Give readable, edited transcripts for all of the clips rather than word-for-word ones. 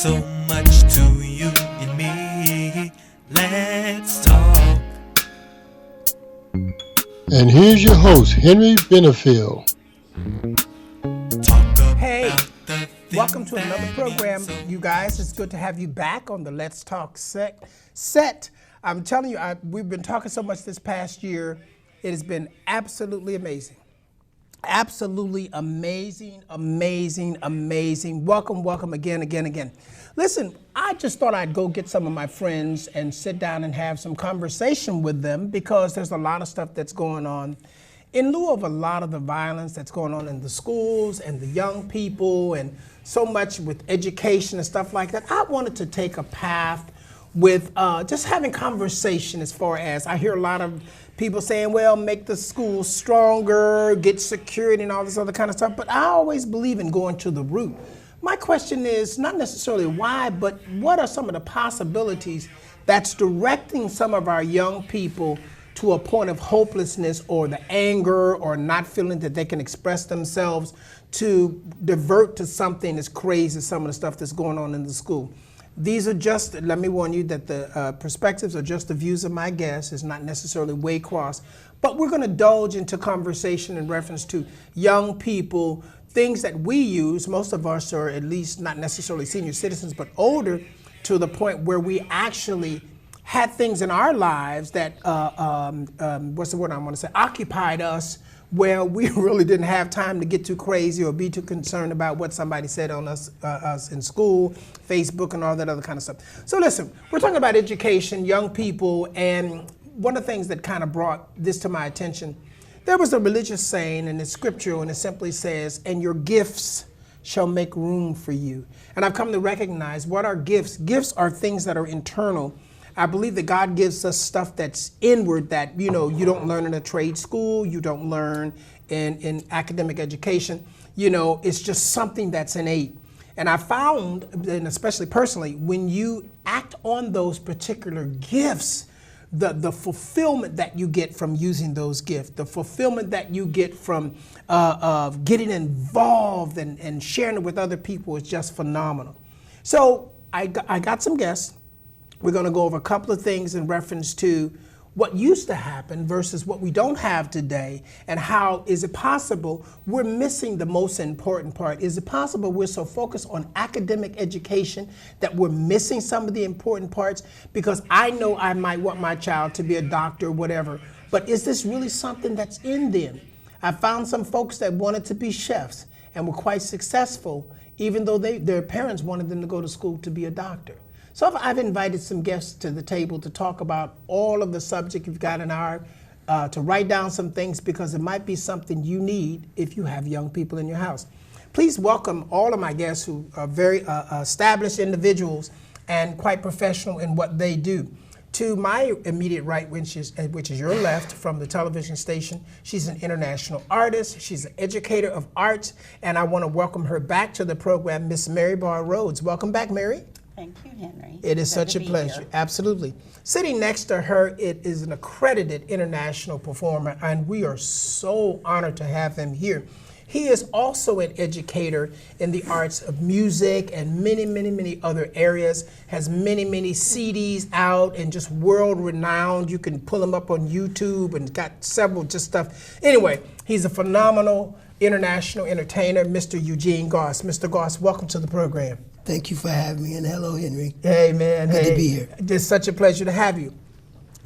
so much to you and me. Let's talk. And here's your host, Henry Benefield. Hey, welcome to another program, you guys. It's good to have you back on the Let's Talk set. I'm telling you, we've been talking so much this past year. It has been absolutely amazing. Absolutely amazing. Welcome again. Listen, I just thought I'd go get some of my friends and sit down and have some conversation with them because there's a lot of stuff that's going on. In lieu of a lot of the violence that's going on in the schools and the young people and so much with education and stuff like that, I wanted to take a path with just having conversation as far as I hear a lot of people saying, well, make the schools stronger, get security and all this other kind of stuff. But I always believe in going to the root. My question is not necessarily why, but what are some of the possibilities that's directing some of our young people to a point of hopelessness or the anger or not feeling that they can express themselves to divert to something as crazy as some of the stuff that's going on in the school. These are just, let me warn you that the perspectives are just the views of my guests. It's not necessarily Waycross, but we're going to indulge into conversation in reference to young people, things that we use. Most of us are at least not necessarily senior citizens, but older to the point where we actually had things in our lives that, what's the word I want to say, occupied us, where we really didn't have time to get too crazy or be too concerned about what somebody said on us in school, Facebook, and all that other kind of stuff. So listen, we're talking about education, young people, and one of the things that kind of brought this to my attention, there was a religious saying, and it's scriptural, and it simply says, and your gifts shall make room for you. And I've come to recognize what are gifts. Gifts are things that are internal. I believe that God gives us stuff that's inward that, you don't learn in a trade school, you don't learn in academic education. It's just something that's innate. And I found, and especially personally, when you act on those particular gifts, the fulfillment that you get from using those gifts, the fulfillment that you get from getting involved and sharing it with other people is just phenomenal. So I got some guests. We're going to go over a couple of things in reference to what used to happen versus what we don't have today, and how is it possible we're missing the most important part? Is it possible we're so focused on academic education that we're missing some of the important parts? Because I know I might want my child to be a doctor or whatever, but is this really something that's in them? I found some folks that wanted to be chefs and were quite successful, even though their parents wanted them to go to school to be a doctor. So I've invited some guests to the table to talk about all of the subject you've got in our, to write down some things because it might be something you need if you have young people in your house. Please welcome all of my guests who are very established individuals and quite professional in what they do. To my immediate right, which is your left from the television station, she's an international artist, she's an educator of arts, and I want to welcome her back to the program, Miss Mary Barr Rhodes. Welcome back, Mary. Thank you, Henry. It is such a pleasure. Absolutely. Sitting next to her, it is an accredited international performer, and we are so honored to have him here. He is also an educator in the arts of music and many other areas, has many CDs out and just world renowned. You can pull him up on YouTube and got several just stuff. Anyway, he's a phenomenal international entertainer, Mr. Eugene Goss. Mr. Goss, welcome to the program. Thank you for having me, and hello, Henry. Hey, man. Good to be here. It's such a pleasure to have you.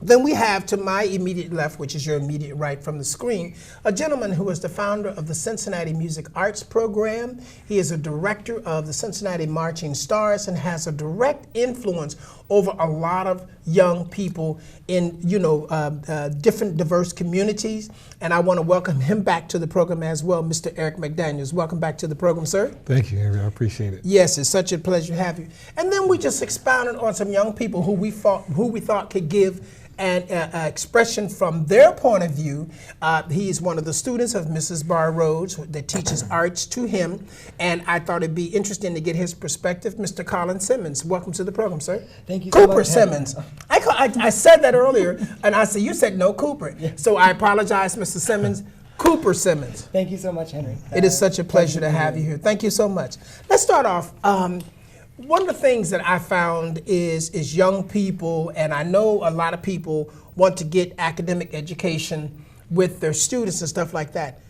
Then we have to my immediate left, which is your immediate right from the screen, a gentleman who is the founder of the Cincinnati Music Arts Program. He is a director of the Cincinnati Marching Stars and has a direct influence over a lot of young people in, different diverse communities. And I want to welcome him back to the program as well, Mr. Eric McDaniels. Welcome back to the program, sir. Thank you, Henry. I appreciate it. Yes, it's such a pleasure to have you. And then we just expounded on some young people who we thought could give an expression from their point of view. He's one of the students of Mrs. Barr Rhodes that teaches arts to him, and I thought it'd be interesting to get his perspective. Mr. Colin Simmons, welcome to the program, sir. Thank you so Cooper much, Simmons. I said that earlier, and I said, you said no Cooper. Yeah. So I apologize, Mr. Simmons. Cooper Simmons. Thank you so much, Henry. It is such a pleasure to have you here. Thank you so much. Let's start off. One of the things that I found is young people, and I know a lot of people want to get academic education with their students and stuff like that.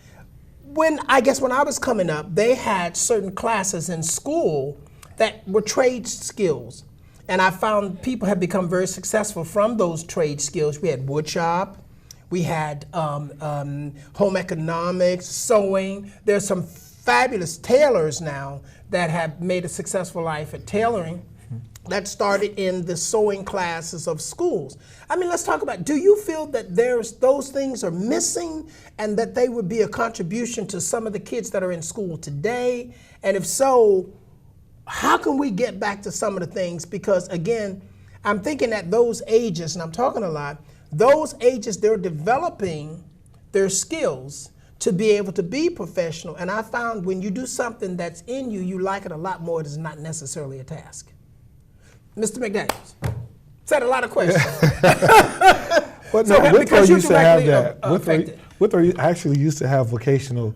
When I was coming up, they had certain classes in school that were trade skills. And I found people have become very successful from those trade skills. We had woodshop, we had home economics, sewing. There's some fabulous tailors now that have made a successful life at tailoring that started in the sewing classes of schools. I mean, let's talk about, do you feel that those things are missing and that they would be a contribution to some of the kids that are in school today? And if so, how can we get back to some of the things? Because again, I'm thinking at those ages, and I'm talking a lot, those ages they're developing their skills to be able to be professional. And I found when you do something that's in you, you like it a lot more. It is not necessarily a task. Mr. McDaniels, said a lot of questions. But So, no, Withrow because you're used to have directly, that. affected. Withrow actually used to have vocational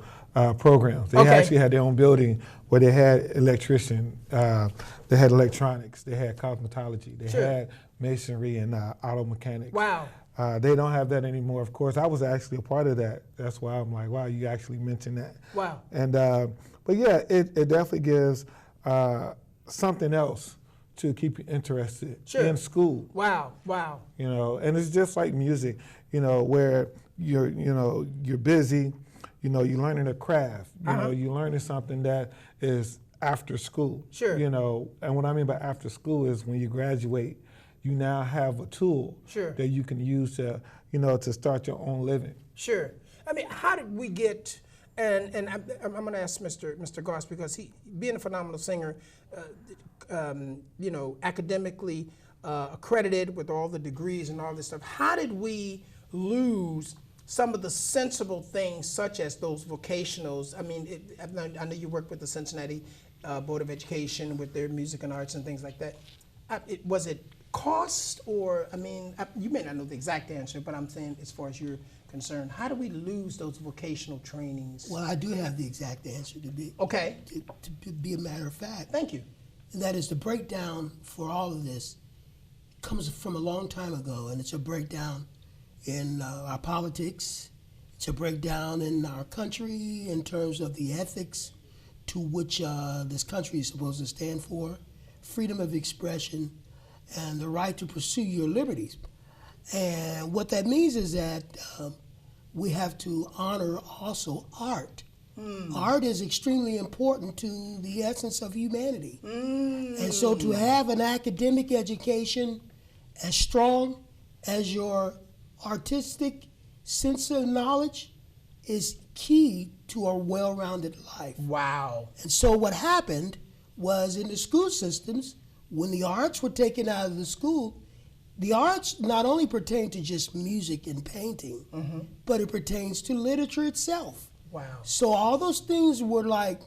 programs. They Okay. actually had their own building where they had electrician, they had electronics, they had cosmetology, they Sure. had masonry and auto mechanics. Wow. They don't have that anymore. Of course, I was actually a part of that. That's why I'm like, wow, you actually mentioned that. Wow. And but yeah, it definitely gives something else to keep you interested Sure. in school. Wow, wow. You know, and it's just like music, you know, where you're busy, you're learning a craft, you're learning something that is after school. Sure. And what I mean by after school is when you graduate, you now have a tool Sure. that you can use to, to start your own living. Sure. I mean, how did we get, and I'm going to ask Mr. Goss, because he, being a phenomenal singer, academically accredited with all the degrees and all this stuff, how did we lose some of the sensible things such as those vocationals? I mean, I know you work with the Cincinnati Board of Education with their music and arts and things like that. Was it cost, or, I mean, you may not know the exact answer, but I'm saying as far as you're concerned, how do we lose those vocational trainings? Well, I do have the exact answer to be a matter of fact. Thank you. And that is the breakdown for all of this comes from a long time ago, and it's a breakdown in our politics. It's a breakdown in our country in terms of the ethics to which this country is supposed to stand for, freedom of expression, and the right to pursue your liberties. And what that means is that we have to honor also art. Art is extremely important to the essence of humanity. And so to have an academic education as strong as your artistic sense of knowledge is key to a well-rounded life. Wow. And so what happened was in the school systems, when the arts were taken out of the school, the arts not only pertain to just music and painting, but it pertains to literature itself. Wow. So all those things were like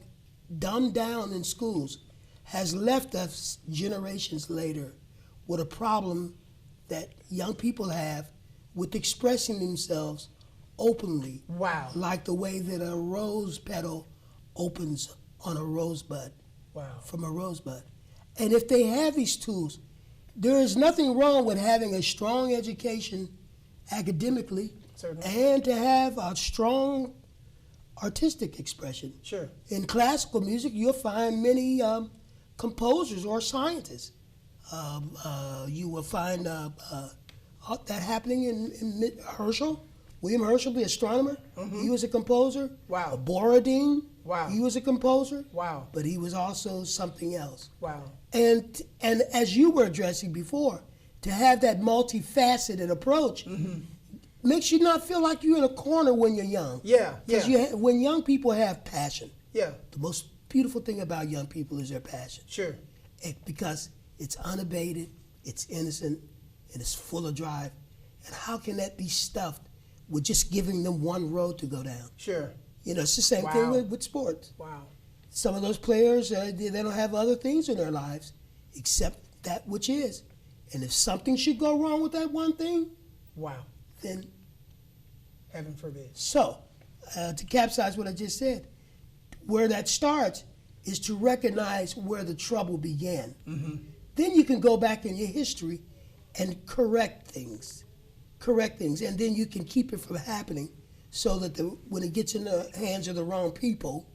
dumbed down in schools, has left us generations later with a problem that young people have with expressing themselves openly. Wow. Like the way that a rose petal opens on a rosebud. Wow. From a rosebud. And if they have these tools, there is nothing wrong with having a strong education academically. Certainly. And to have a strong artistic expression. Sure. In classical music, you'll find many composers or scientists. You will find that happening in Herschel. William Herschel, the astronomer, he was a composer. Wow. Borodin, Wow. he was a composer. Wow. But he was also something else. Wow. And as you were addressing before, to have that multifaceted approach makes you not feel like you're in a corner when you're young. Yeah, Because when young people have passion, Yeah. the most beautiful thing about young people is their passion. Sure. Because it's unabated, it's innocent, and it's full of drive. And how can that be stuffed with just giving them one road to go down? Sure. It's the same Wow. thing with sports. Wow. Some of those players, they don't have other things in their lives except that which is. And if something should go wrong with that one thing, Wow. then Heaven forbid. so, to capsize what I just said, where that starts is to recognize where the trouble began. Then you can go back in your history and correct things, and then you can keep it from happening so that when it gets in the hands of the wrong people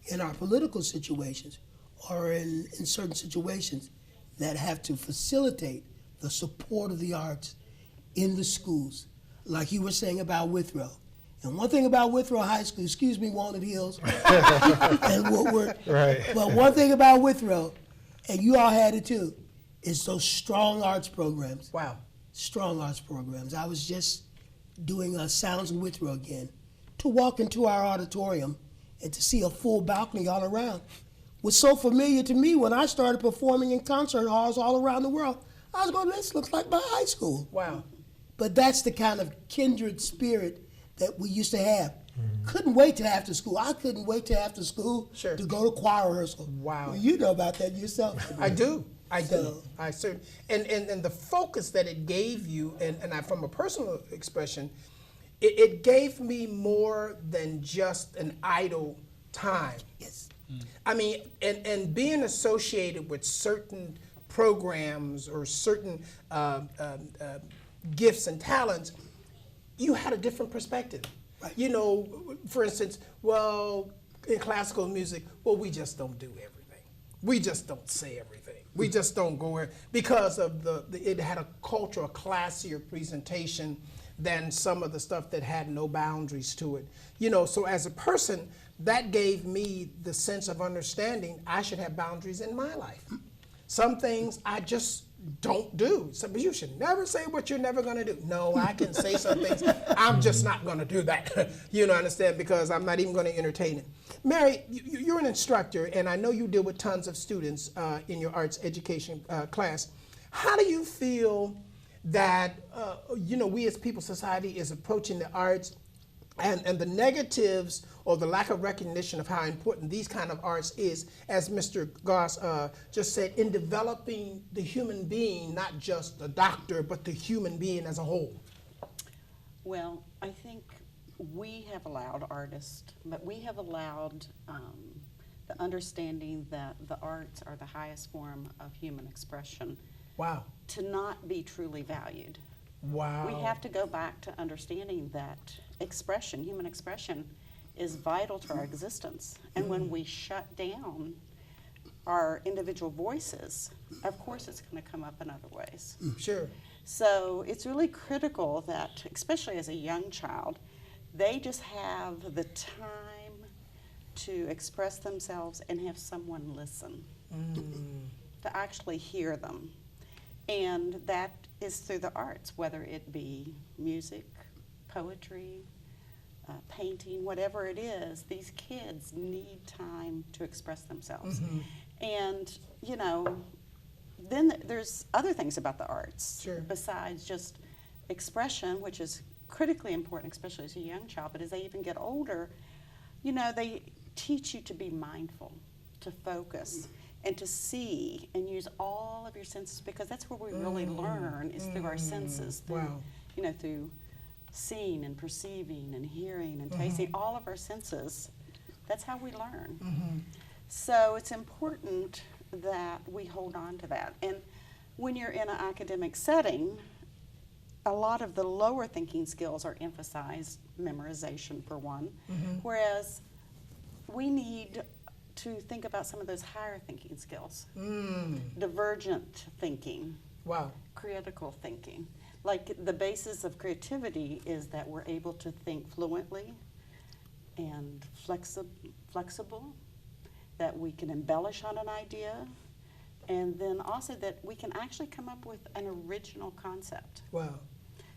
in our political situations or in certain situations that have to facilitate the support of the arts in the schools, like you were saying about Withrow. And one thing about Withrow High School, excuse me, Walnut Hills, and Woodward, Right. but one thing about Withrow, and you all had it too, is those strong arts programs. Wow. Strong arts programs. I was just doing Sounds of Withrow again. To walk into our auditorium and to see a full balcony all around was so familiar to me when I started performing in concert halls all around the world. I was going, this looks like my high school. Wow. But that's the kind of kindred spirit that we used to have. Couldn't wait till after school. I couldn't wait till after school Sure. to go to choir rehearsal. Wow. Well, you know about that yourself. I do. I do. So- I certainly. And the focus that it gave you, and I, from a personal expression, it gave me more than just an idle time. Yes. I mean, and being associated with certain programs or certain gifts and talents, you had a different perspective. Right. You know, for instance, well, in classical music, well, we just don't do everything. We just don't say everything. We just don't go where, because of it had a culture, a classier presentation than some of the stuff that had no boundaries to it. You know, so as a person, that gave me the sense of understanding I should have boundaries in my life. Some things I just don't do. So, but you should never say what you're never gonna do. No, I can say some things. I'm just not gonna do that. You know, understand? Because I'm not even gonna entertain it. Mary, you're an instructor, and I know you deal with tons of students in your arts education class. How do you feel that, you know, we as People Society is approaching the arts and the negatives or the lack of recognition of how important these kind of arts is, as Mr. Goss just said, in developing the human being, not just the doctor, but the human being as a whole? Well, I think we have allowed artists, but we have allowed the understanding that the arts are the highest form of human expression Wow. to not be truly valued. Wow. We have to go back to understanding that expression, human expression, is vital to our existence. And when we shut down our individual voices, of course it's going to come up in other ways. Sure. So it's really critical that, especially as a young child, they just have the time to express themselves and have someone listen, to actually hear them. And that is through the arts, whether it be music, poetry, painting, whatever it is. These kids need time to express themselves. And, you know, then there's other things about the arts Sure. besides just expression, which is critically important, especially as a young child. But as they even get older, you know, they teach you to be mindful, to focus, and to see and use all of your senses, because that's where we really learn, is through our senses, through, Wow. you know, through seeing and perceiving and hearing and tasting, all of our senses. That's how we learn. So it's important that we hold on to that. And when you're in an academic setting, a lot of the lower thinking skills are emphasized, memorization for one, whereas we need to think about some of those higher thinking skills. Divergent thinking, Wow. critical thinking. Like, the basis of creativity is that we're able to think fluently and flexible, that we can embellish on an idea, and then also that we can actually come up with an original concept. Wow.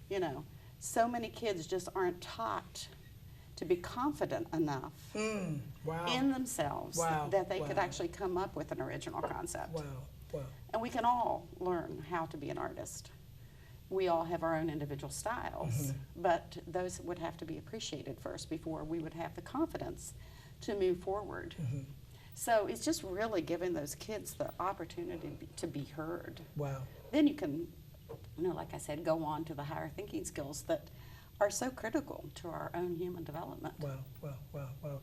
You know, so many kids just aren't taught to be confident enough Wow. in themselves Wow. that they could Wow. actually come up with an original concept. Wow. Wow. And we can all learn how to be an artist. We all have our own individual styles, but those would have to be appreciated first before we would have the confidence to move forward. So it's just really giving those kids the opportunity to be heard. Wow. Then you can, you know, like I said, go on to the higher thinking skills that are so critical to our own human development. Wow, wow, wow, wow.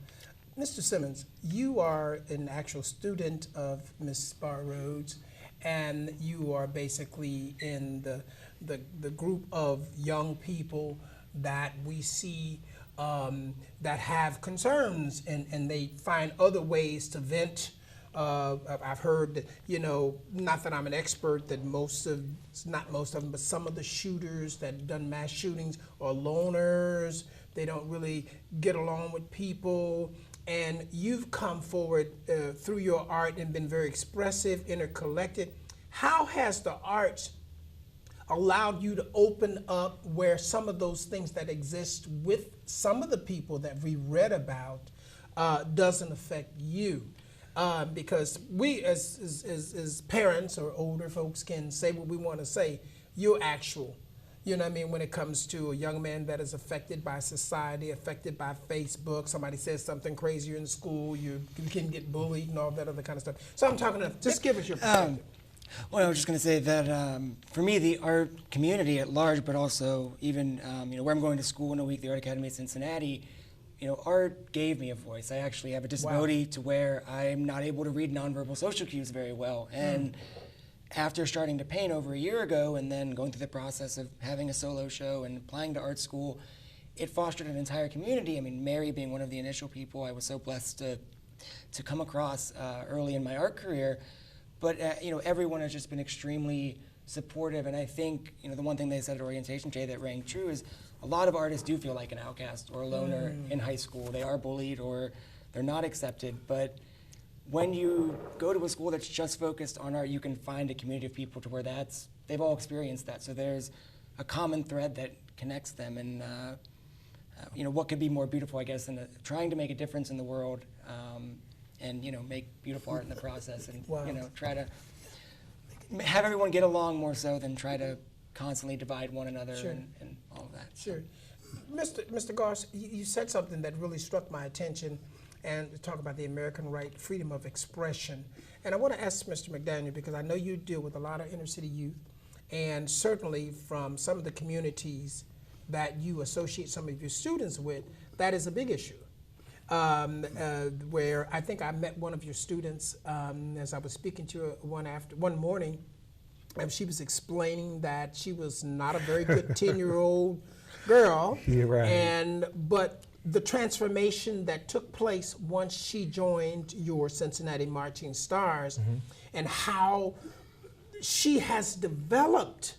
Mr. Simmons, you are an actual student of Ms. Barr Rhodes, and you are basically in the group of young people that we see that have concerns, and they find other ways to vent. I've heard that, not that I'm an expert, that not most of them, but some of the shooters that done mass shootings are loners. They don't really get along with people. And you've come forward through your art and been very expressive, intercollected. How has the arts allowed you to open up where some of those things that exist with some of the people that we read about doesn't affect you? Because we as parents or older folks can say what we want to say. You're actual. You know what I mean? When it comes to a young man that is affected by society, affected by Facebook, somebody says something crazy in school, you can get bullied and all that other kind of stuff. So I'm talking to, just give us your perspective. Well, I was just going to say that for me, the art community at large, but also even where I'm going to school in a week, the Art Academy of Cincinnati, art gave me a voice. I actually have a disability to where I'm not able to read nonverbal social cues very well. And after starting to paint over a year ago and then going through the process of having a solo show and applying to art school, it fostered an entire community. I mean, Mary being one of the initial people I was so blessed to come across early in my art career. But everyone has just been extremely supportive, and I think the one thing they said at orientation today that rang true is a lot of artists do feel like an outcast or a loner in high school. They are bullied or they're not accepted, but when you go to a school that's just focused on art, you can find a community of people to where they've all experienced that. So there's a common thread that connects them, and what could be more beautiful, I guess, than trying to make a difference in the world, and make beautiful art in the process, and try to have everyone get along more so than try to constantly divide one another and all of that. Sure. Mr. Goss, you said something that really struck my attention, and to talk about the American right, freedom of expression. And I want to ask Mr. McDaniel, because I know you deal with a lot of inner city youth, and certainly from some of the communities that you associate some of your students with, that is a big issue. Where I think I met one of your students as I was speaking to her one morning, and she was explaining that she was not a very good 10-year-old girl. You're right. But the transformation that took place once she joined your Cincinnati Marching Stars, and how she has developed.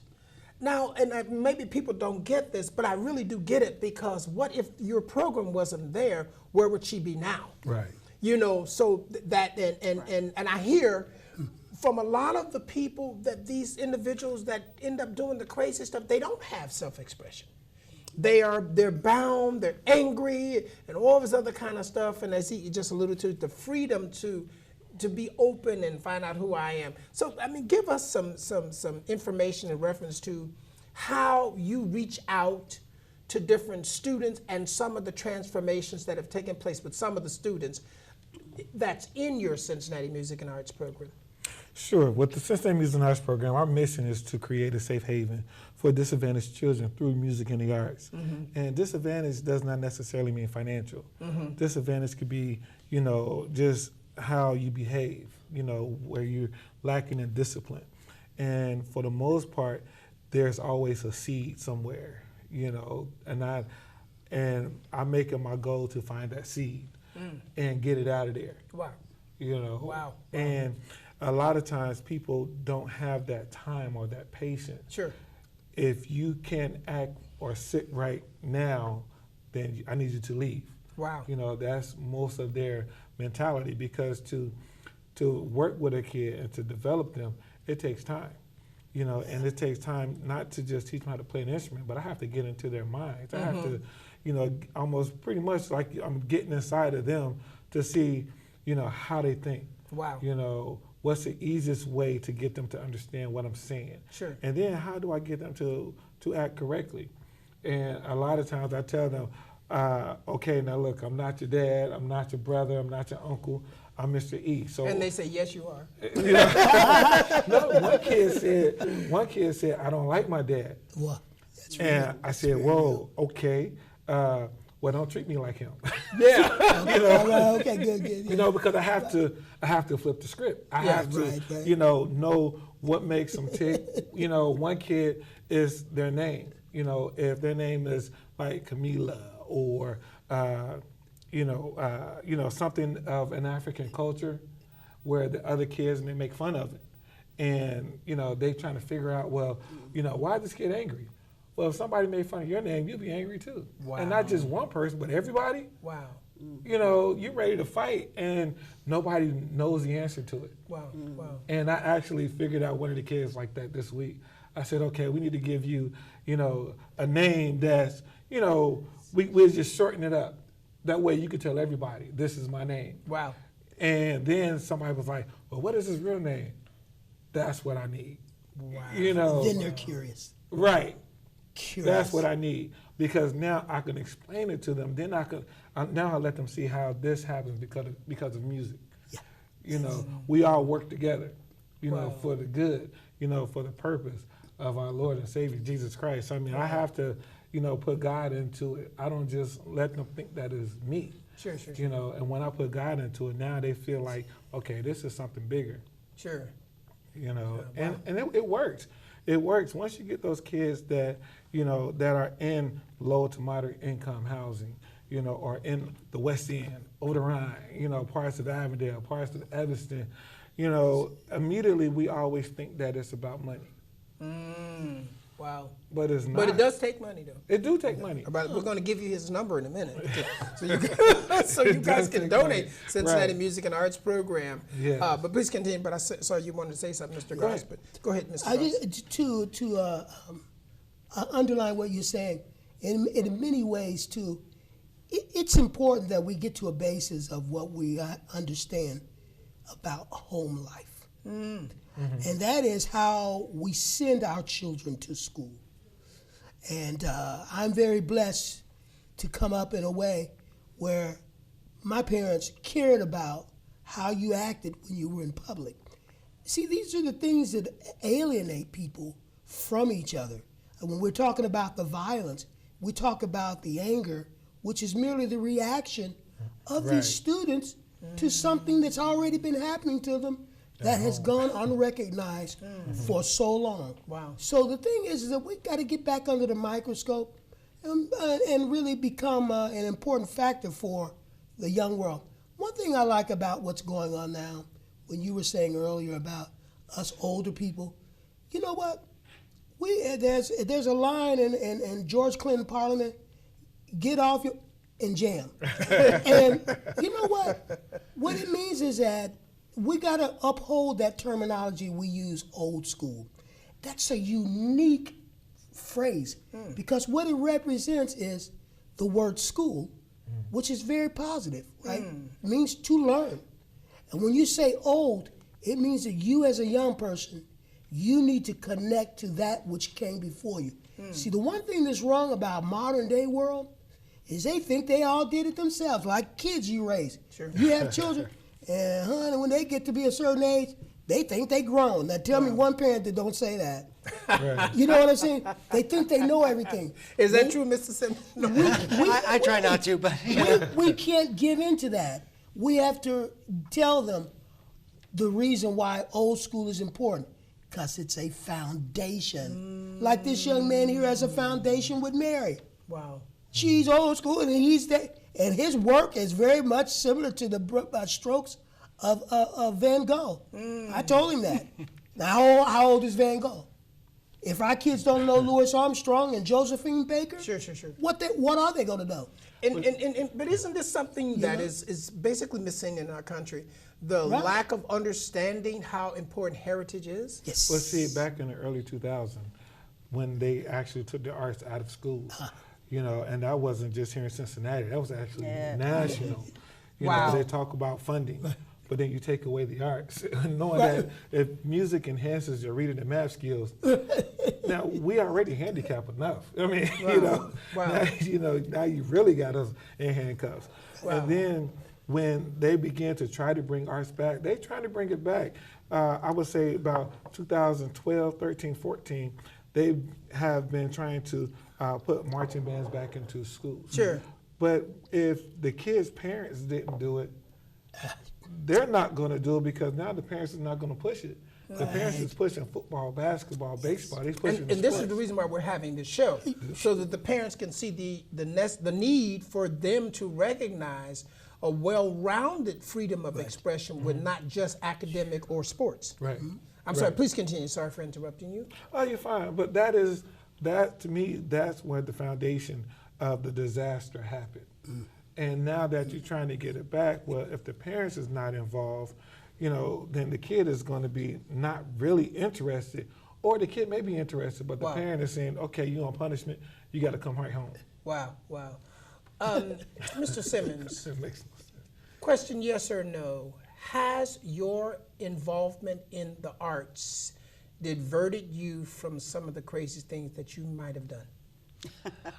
Now, and maybe people don't get this, but I really do get it, because what if your program wasn't there? Where would she be now? Right. So that, and I hear from a lot of the people that these individuals that end up doing the crazy stuff, they don't have self-expression. They're bound, they're angry, and all this other kind of stuff. And as he just alluded to, the freedom to be open and find out who I am. So, I mean, give us some information in reference to how you reach out to different students and some of the transformations that have taken place with some of the students that's in your Cincinnati Music and Arts program. Sure. With the Cincinnati Music and Arts program, our mission is to create a safe haven for disadvantaged children through music and the arts. And disadvantage does not necessarily mean financial. Disadvantage could be, just how you behave, where you're lacking in discipline. And for the most part, there's always a seed somewhere, and I make it my goal to find that seed and get it out of there. Wow. Wow. And a lot of times people don't have that time or that patience. Sure. If you can't act or sit right now, then I need you to leave. Wow. That's most of their mentality, because to work with a kid and to develop them, it takes time. And it takes time not to just teach them how to play an instrument, but I have to get into their minds. I have to, almost pretty much like I'm getting inside of them to see, how they think. Wow. What's the easiest way to get them to understand what I'm saying? Sure. And then how do I get them to act correctly? And a lot of times I tell them, okay, now look, I'm not your dad, I'm not your brother, I'm not your uncle, I'm Mr. E. So, and they say, yes, you are. No, one kid said, I don't like my dad. What? And I said, whoa, okay. well, don't treat me like him. Yeah. Okay, good. You know, because I have to flip the script. I have to, right. you know what makes them tick. You know, one kid is their name. You know, if their name is like Camila or something of an African culture, where the other kids, and they make fun of it, and you know they trying to figure out, well, you know, why is this kid angry? Well, if somebody made fun of your name, you'll be angry too. Wow. And not just one person, but everybody. Wow. You know, you're ready to fight, and nobody knows the answer to it. Wow. Wow. And I actually figured out one of the kids like that this week. I said, okay, we need to give you, you know, a name that's, you know, we'll just shorten it up. That way you can tell everybody, this is my name. Wow. And then somebody was like, well, what is his real name? That's what I need. Wow. You know. Then they're curious. Right. Curious. That's what I need, because now I can explain it to them. Then now I let them see how this happens because of music. Yeah. You know, we all work together, you know, Wow. for the good, you know, for the purpose of our Lord and Savior Jesus Christ. I mean, I have to, you know, put God into it. I don't just let them think that is me. Sure. You know, and when I put God into it, now they feel like, okay, this is something bigger. Sure. You know, Yeah, wow. and it works. It works once you get those kids that, you know, that are in low to moderate income housing, you know, or in the West End, over the Rhine, you know, parts of Avondale, parts of Evanston, you know, immediately we always think that it's about money. Wow. But it's not. But it does take money, though. It do take money. We're going to give you his number in a minute, so you guys can take donate money. Cincinnati Right. Music and Arts Program. Yes. But please continue. But I saw you wanted to say something, Mr. Go Gross. ahead. But go ahead, Mr. I Gross. just to underline what you're saying. In many ways, too, it's important that we get to a basis of what we understand about home life. And that is how we send our children to school. And I'm very blessed to come up in a way where my parents cared about how you acted when you were in public. See, these are the things that alienate people from each other. And when we're talking about the violence, we talk about the anger, which is merely the reaction of Right. these students to something that's already been happening to them that has gone unrecognized for so long. Wow. So the thing is that we got to get back under the microscope and really become an important factor for the young world. One thing I like about what's going on now, when you were saying earlier about us older people, you know what? There's a line in George Clinton Parliament, get off your and jam. And you know what? What it means is that we got to uphold that terminology we use, old school. That's a unique phrase because what it represents is the word school, which is very positive, right? It means to learn. And when you say old, it means that you as a young person, you need to connect to that which came before you. See, the one thing that's wrong about modern day world is they think they all did it themselves, like kids you raise. Sure. You have children, and honey, when they get to be a certain age, they think they grown. Now tell me one parent that don't say that. Right. You know what I'm saying? They think they know everything. Is that true, Mr. Simmons? I try not to, but We can't give into that. We have to tell them the reason why old school is important, because it's a foundation. Like this young man here has a foundation with Mary. Wow. She's old school, and he's there, and his work is very much similar to the strokes of Van Gogh. I told him that. Now, how old is Van Gogh? If our kids don't know Louis Armstrong and Josephine Baker, Sure. what are they going to know? But isn't this something that is basically missing in our country? The Right. lack of understanding how important heritage is? Yes. Well, see, back in the early 2000s, when they actually took the arts out of school, you know, and that wasn't just here in Cincinnati, that was actually national. You Wow. know, they talk about funding, but then you take away the arts, knowing that if music enhances your reading and math skills, now we already handicapped enough. I mean, now you really got us in handcuffs. Wow. And then when they began to try to bring arts back, they tried to bring it back. I would say about 2012, 13, 14, they have been trying to put marching bands back into schools. Sure. But if the kids' parents didn't do it, they're not going to do it because now the parents are not going to push it. The parents is pushing football, basketball, baseball. They're pushing And this is sports. the reason why we're having this show, so that the parents can see the need for them to recognize a well-rounded freedom of expression with not just academic or sports. Right. I'm sorry, please continue. Sorry for interrupting you. Oh, you're fine. But that to me, that's where the foundation of the disaster happened. And now that you're trying to get it back, well, if the parents is not involved, then the kid is going to be not really interested, or the kid may be interested, but the parent is saying, okay, you're on punishment, you got to come right home. Wow. Mr. Simmons, That makes no sense. question yes or no. Has your involvement in the arts diverted you from some of the crazy things that you might have done?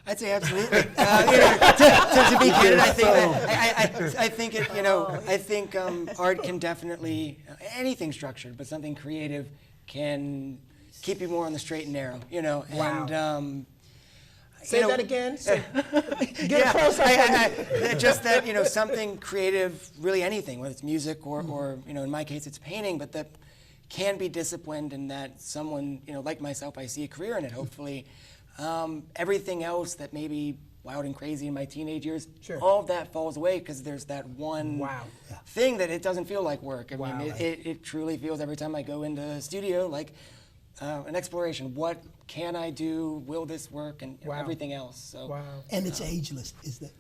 I'd say absolutely. To be candid, I think it. I think art can definitely anything structured, but something creative can keep you more on the straight and narrow. And Say that again. Get yeah, close. just that something creative, really anything, whether it's music or in my case it's painting, but that can be disciplined, and that someone like myself, I see a career in it. Hopefully. Everything else that may be wild and crazy in my teenage years, all of that falls away because there's that one thing that it doesn't feel like work. I mean, it truly feels every time I go into the studio like an exploration. What can I do? Will this work? And everything else. So, And it's ageless, isn't it?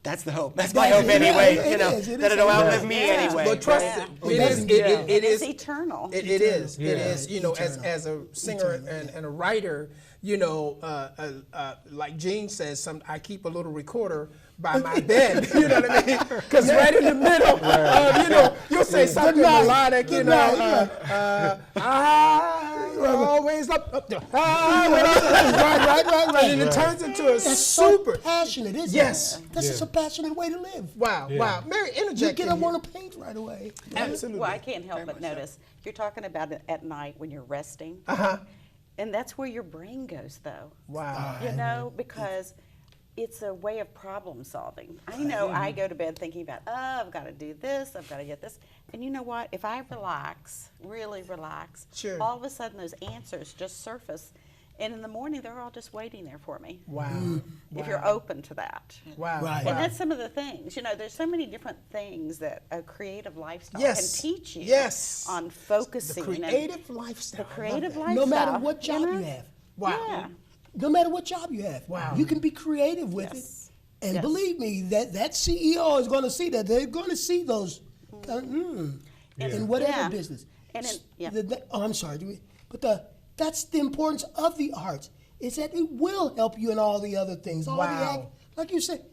That's the hope. That's my hope anyway. That it'll outlive me anyway. But trust it is eternal. It is. As a singer and a writer, like Gene says, I keep a little recorder by my bed. You know what I mean? Because right in the middle, you'll say something melodic. I always up the right, and it turns into a super passionate, isn't it? Yes. That's just a passionate way to live. Wow. Mary, interject. You get up want to paint right away. Absolutely. Well, I can't help but notice you're talking about it at night when you're resting. And that's where your brain goes, though. Wow. Because it's a way of problem solving. I know I go to bed thinking about, I've got to do this, I've got to get this. And you know what? If I really relax, all of a sudden those answers just surface. And in the morning, they're all just waiting there for me. Wow. If you're open to that. Wow. Right. And that's some of the things. There's so many different things that a creative lifestyle can teach you on focusing. The creative lifestyle. The creative lifestyle. No matter what job you have. Wow. Yeah. No matter what job you have. Wow. You can be creative with it. And believe me, that CEO is going to see that. They're going to see those in whatever business. I'm sorry. But that's the importance of the arts, is that it will help you in all the other things. Like you said,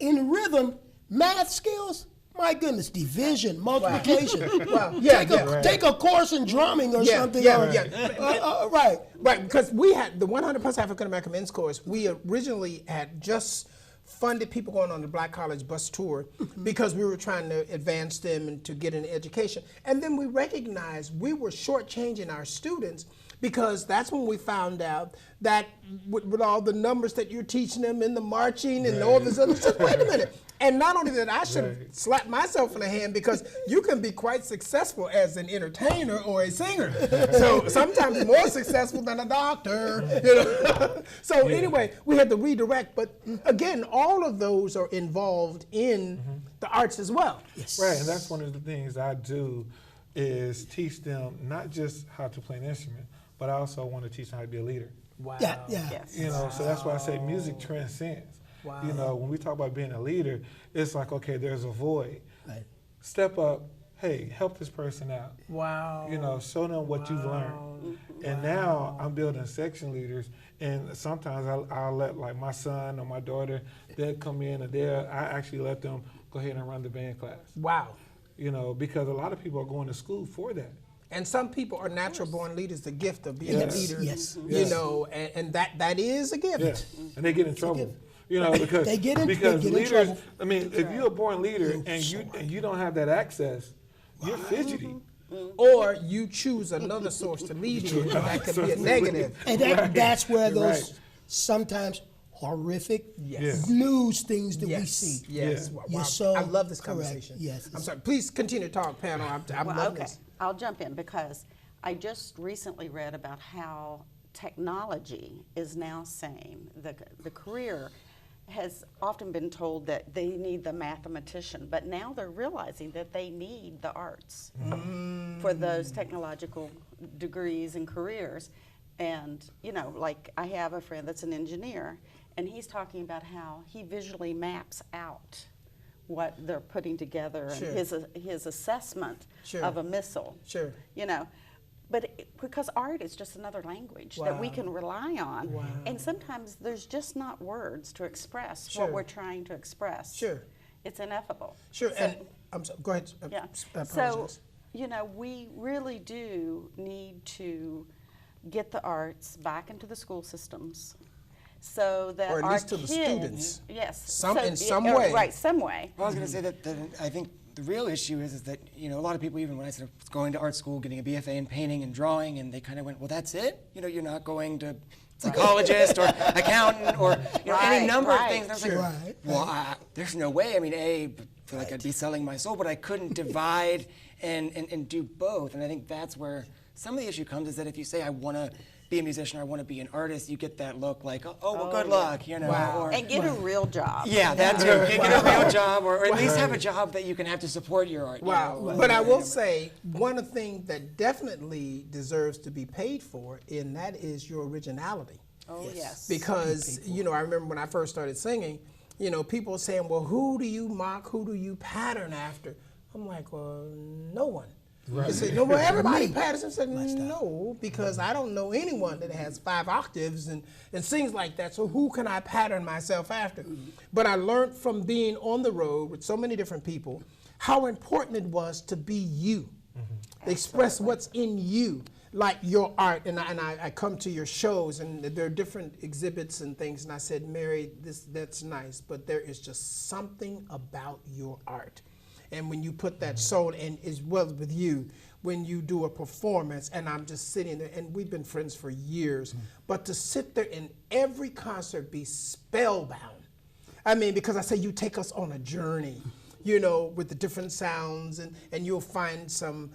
in rhythm, math skills, my goodness, division, multiplication. Take a course in drumming or something. Right. Because we had the 100 Plus African American Men's Course, we originally had just funded people going on the Black College bus tour because we were trying to advance them and to get an education. And then we recognized we were shortchanging our students, because that's when we found out that with all the numbers that you're teaching them in the marching and all this other stuff, wait a minute. And not only that, I should have slapped myself in the hand, because you can be quite successful as an entertainer or a singer. So sometimes more successful than a doctor. So anyway, we had to redirect. But again, all of those are involved in the arts as well. Right, and that's one of the things I do, is teach them not just how to play an instrument, but I also want to teach them how to be a leader. Wow. So that's why I say music transcends. When we talk about being a leader, it's like, okay, there's a void. Right. Step up. Hey, help this person out. Wow. Show them what you've learned. And now I'm building section leaders, and sometimes I'll let like my son or my daughter, they'll come in and I actually let them go ahead and run the band class. Wow. Because a lot of people are going to school for that. And some people are natural born leaders, the gift of being a leader. And that is a gift. Yes. And they get in trouble. Because they get in leaders, trouble. I mean, if you're a born leader and you don't have that access, you're fidgety. Or you choose another source to lead in, that could be a negative. And that's where those sometimes horrific Yes. news things that we Yes. see. Yes. Yeah. Wow. You're so I love this correct. conversation. Yes. I'm sorry. Please continue to talk, panel. I'm Well, loving okay, this. I'll jump in because I just recently read about how technology is now saying the career has often been told that they need the mathematician, but now they're realizing that they need the arts for those technological degrees and careers. And, you know, like I have a friend that's an engineer, and he's talking about how he visually maps out what they're putting together Sure. and his assessment Sure. of a missile. Sure. You know, but because art is just another language that we Wow. can rely on, Wow. and sometimes there's just not words to express Sure. what we're trying to express. Sure. It's ineffable. Sure. So- And I'm sorry. Go ahead. yeah. I So, apologize. you know, we really do need to get the arts back into the school systems so that Or at our least to the kids, students. yes, In some yeah, way. right, some way. Well, I was going to say that I think the real issue is that, you know, a lot of people, even when I said I was going to art school, getting a BFA in painting and drawing, and they kind of went, well, that's it? You know, you're not going to psychologist or accountant or, you know, any Right, number of right. things. And I was Sure. like, well, there's no way. I mean, I feel like I'd be selling my soul, but I couldn't divide and do both. And I think that's where some of the issue comes, is that if you say, I want to be a musician or I want to be an artist, you get that look like, oh well, good luck, you know. Wow. Or, And get a real job. yeah, that too. Get a real job, or at least have a job that you can have to support your art. you Wow. know. But I will say one of the things that definitely deserves to be paid for, and that is your originality. Oh, yes. Because, you know, I remember when I first started singing, you know, people were saying, well, who do you mock? Who do you pattern after? I'm like, well, no one. They said, no, well, everybody patterns. I said, no, because I don't know anyone that has 5 octaves and sings like that, so who can I pattern myself after? But I learned from being on the road with so many different people how important it was to be you, express what's in you, like your art. And I come to your shows, and there are different exhibits and things, and I said, Mary, that's nice, but there is just something about your art. And when you put that soul in, as well with you, when you do a performance, and I'm just sitting there, and we've been friends for years, but to sit there in every concert be spellbound. I mean, because I say you take us on a journey, you know, with the different sounds, and you'll find some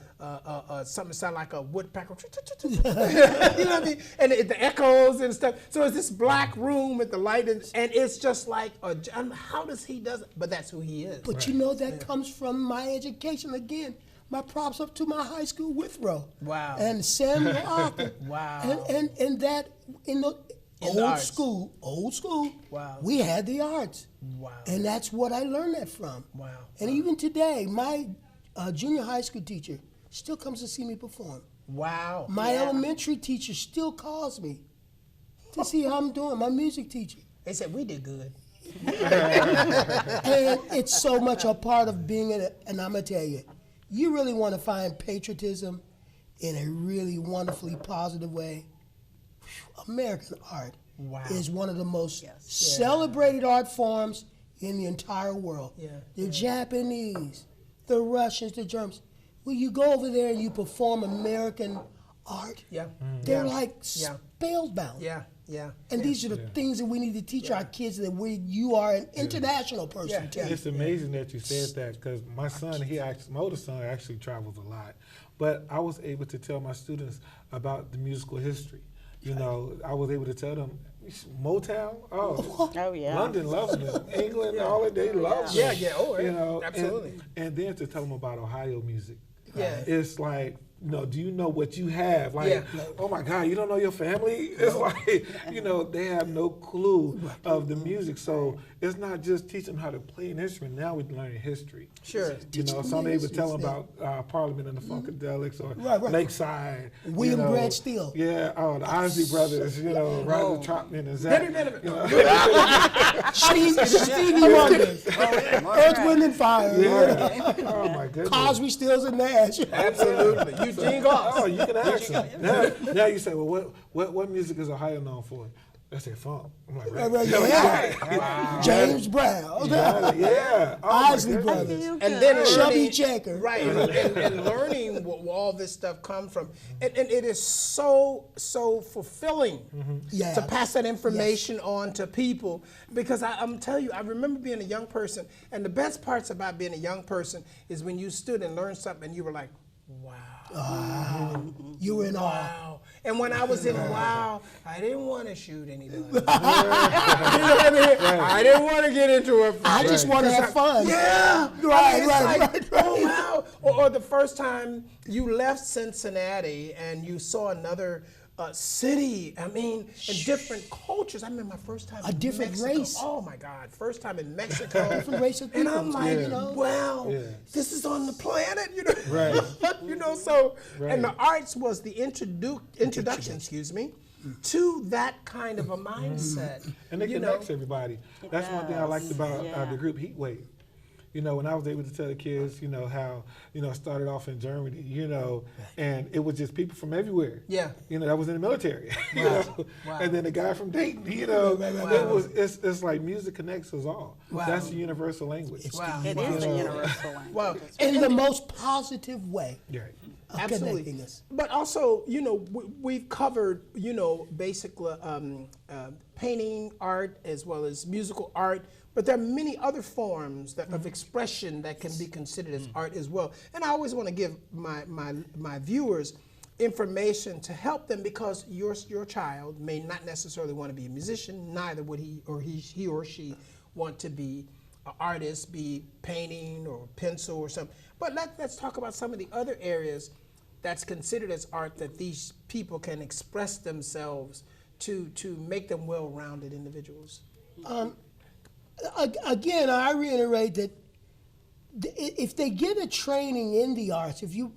something sound like a woodpecker, you know what I mean? And the echoes and stuff. So it's this black room with the light, and it's just like, how does he does it? But that's who he is. But you know, that comes from my education. Again, my props up to my high school Withrow. Wow. And Samuel Arthur. Wow. And that in the In the old arts. school, Wow. we had the arts. Wow. And that's what I learned that from. Wow. And even today, my junior high school teacher still comes to see me perform. Wow. My Yeah. elementary teacher still calls me to see how I'm doing, my music teacher. They said we did good. And it's so much a part of being and I'm gonna tell you, you really want to find patriotism in a really wonderfully positive way. American art Wow. is one of the most celebrated art forms in the entire world. Yeah. The Japanese, the Russians, the Germans. When you go over there and you perform American art, Yeah. they're Yeah. like Yeah. spellbound. Yeah. Yeah. And these are the things that we need to teach our kids, that you are an international person. Yeah. Terry. It's amazing that you said that, because my son, my oldest son actually travels a lot. But I was able to tell my students about the musical history. You know, I was able to tell them, Motown, Oh, yeah. London loves it. England, all that, they love it. Yeah, yeah, oh, you yeah, know, absolutely. And then to tell them about Ohio music. Yeah. It's like, you know, do you know what you have? Like, Yeah. oh my God, you don't know your family? It's like, you know, they have no clue of the music. So it's not just teaching them how to play an instrument. Now we're learning history. Sure. You know, so I'm able to tell them about Parliament and the Funkadelics, or Right. Lakeside. William you know. Brad Steele. Yeah, the Isley Brothers, you know, Roger Troutman and Zach. Wait a minute. You know. Stevie Wonder, Earth, Wind, and Fire, Yeah. Oh my goodness. Cosby, Stills, and Nash. Absolutely. Eugene Goss. Oh, you can ask them. Now you say, well, what music is Ohio known for? That's their funk. I'm like, James Brown. Yeah. Oh, Isley my Brothers. goodness. And then Chubby Checker. right, and learning where all this stuff come from, and it is so fulfilling Yeah. to pass that information on to people, because I'm telling you, I remember being a young person, and the best parts about being a young person is when you stood and learned something, and you were like, wow. You were in awe. Wow. And when I was in wow, I didn't want to shoot anybody. You know what I mean? I didn't want to get into a fight. I just want to have fun. Yeah. Right, Right. Oh, wow. Or the first time you left Cincinnati and you saw another city, I mean, and different cultures. I remember my first time in different Mexico. race. Oh, my God. First time in Mexico. Different race of And people. I'm like, you know? wow, this is on the planet, you know. Right. You know, so, Right. and the arts was the introduction, excuse me, to that kind of a mindset. And it you connects know. everybody. That's one thing I liked about the group Heatwave. You know, when I was able to tell the kids, you know, how, you know, it started off in Germany, you know, and it was just people from everywhere. Yeah. You know, that was in the military. You know? Wow. And then the guy from Dayton, you know, it's like music connects us all. Wow. That's the universal language. Wow. It is a universal language. Well, In the most positive way Yeah. of absolutely. connecting us. But also, you know, we've covered, you know, basically painting, art, as well as musical art. But there are many other forms of expression that can be considered as art as well. And I always want to give my viewers information to help them, because your child may not necessarily want to be a musician, neither would he or she want to be an artist, be painting or pencil or something. But let's talk about some of the other areas that's considered as art that these people can express themselves to make them well-rounded individuals. Again, I reiterate that if they get a training in the arts, if you,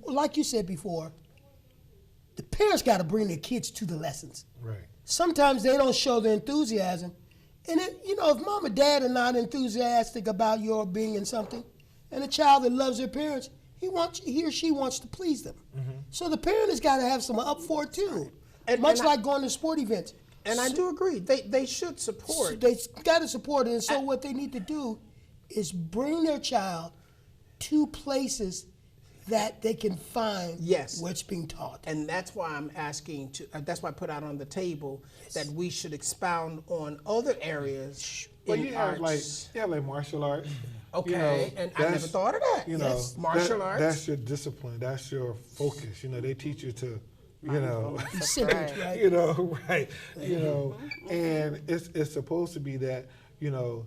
like you said before, the parents got to bring their kids to the lessons. Right. Sometimes they don't show the enthusiasm. And, you know, if mom and dad are not enthusiastic about your being in something, and a child that loves their parents, he or she wants to please them. So the parent has got to have some up for it too. And like going to sport events. And I do agree. They should support. They got to support it. And so what they need to do is bring their child to places that they can find what's being taught. And that's why I'm asking that's why I put out on the table that we should expound on other areas Well, in you have arts. like martial arts. Okay, You know, and I never that's- thought of that. You know, Martial arts. That's your discipline. That's your focus. You know, they teach you to, you know, Right. you know, right, you know, and it's supposed to be that, you know,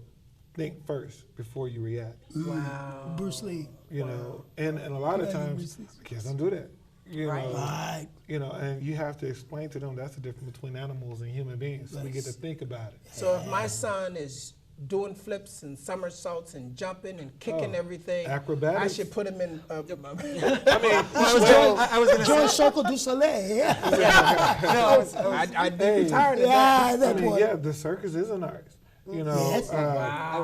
think first before you react. Wow. Bruce Lee. You know, and a lot of times kids don't do that. You know, Right. you know, and you have to explain to them that's the difference between animals and human beings. So we get to think about it. So if my son is doing flips and somersaults and jumping and kicking everything, acrobatics. I should put him in. I mean, I was going to Join say, Circle du Soleil. Yeah. I'd be retired at that. Yeah, I that mean, point. yeah, the circus is an art. You know, Yes.